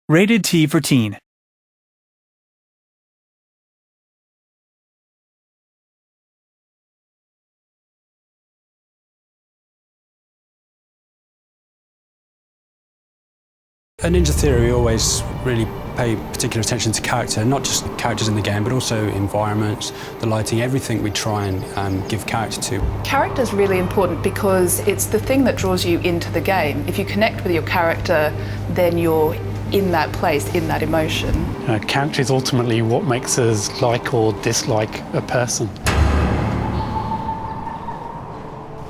Rated T for Teen. At Ninja Theory, we always really pay particular attention to character, not just characters in the game, but also environments, the lighting, everything we try and give character to. Character's really important because it's the thing that draws you into the game. If you connect with your character, then you're in that place, in that emotion. Character is ultimately what makes us like or dislike a person.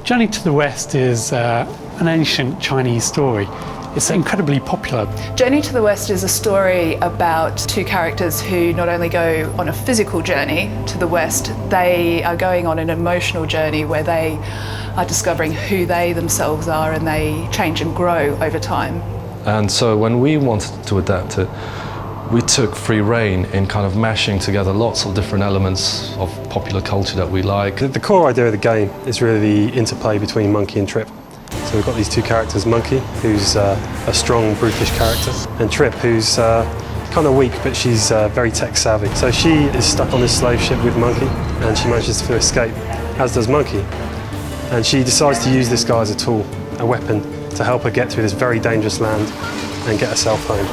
Journey to the West is an ancient Chinese story. It's incredibly popular. Journey to the West is a story about two characters who not only go on a physical journey to the West, they are going on an emotional journey where they are discovering who they themselves are, and they change and grow over time. And so when we wanted to adapt it, we took free rein in kind of mashing together lots of different elements of popular culture that we like. The core idea of the game is really the interplay between Monkey and Trip. So we've got these two characters, Monkey, who's a strong, brutish character, and Trip, who's kind of weak, but she's very tech savvy. So she is stuck on this slave ship with Monkey, and she manages to escape, as does Monkey. And she decides to use this guy as a tool, a weapon, to help her get through this very dangerous land and get herself home.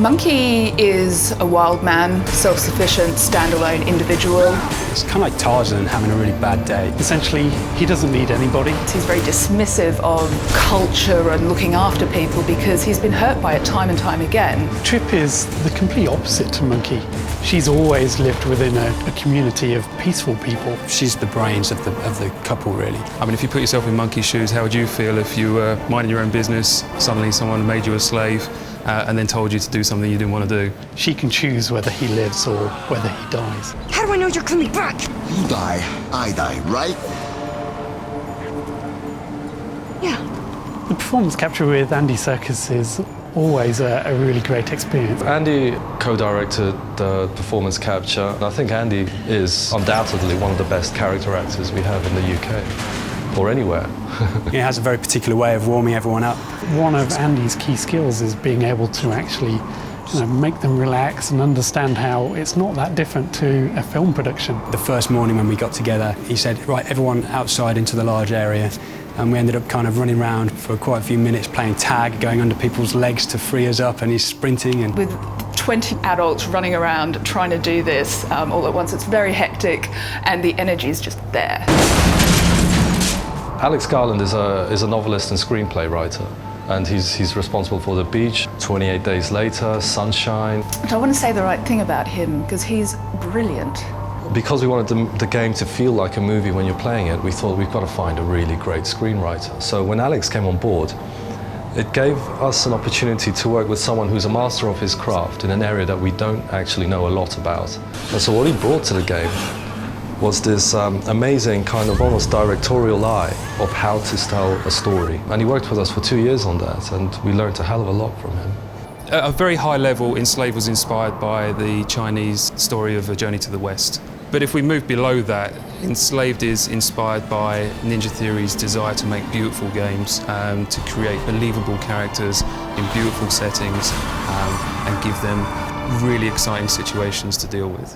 Monkey is a wild man, self-sufficient, standalone individual. It's kind of like Tarzan having a really bad day. Essentially, he doesn't need anybody. He's very dismissive of culture and looking after people because he's been hurt by it time and time again. Trip is the complete opposite to Monkey. She's always lived within a community of peaceful people. She's the brains of the couple, really. I mean, if you put yourself in Monkey's shoes, how would you feel if you were minding your own business, suddenly someone made you a slave, and then told you to do something you didn't want to do? She can choose whether he lives or whether he dies. How do I know you're coming back? You die, I die, right? Yeah. The performance capture with Andy Serkis is always a really great experience. Andy co-directed the performance capture, and I think Andy is undoubtedly one of the best character actors we have in the UK, or anywhere. He has a very particular way of warming everyone up. One of Andy's key skills is being able to actually make them relax and understand how it's not that different to a film production. The first morning when we got together, he said, right, everyone outside into the large area. And we ended up kind of running around for quite a few minutes playing tag, going under people's legs to free us up, and he's sprinting. And with 20 adults running around trying to do this all at once, it's very hectic, and the energy is just there. Alex Garland is a novelist and screenplay writer, and he's responsible for The Beach, 28 Days Later, Sunshine. I want to say the right thing about him because he's brilliant. Because we wanted the game to feel like a movie when you're playing it, we thought we've got to find a really great screenwriter. So when Alex came on board, it gave us an opportunity to work with someone who's a master of his craft in an area that we don't actually know a lot about. And so what he brought to the game was this amazing kind of almost directorial eye of how to tell a story. And he worked with us for 2 years on that, and we learned a hell of a lot from him. At a very high level, Enslaved was inspired by the Chinese story of A Journey to the West. But if we move below that, Enslaved is inspired by Ninja Theory's desire to make beautiful games, to create believable characters in beautiful settings, and give them really exciting situations to deal with.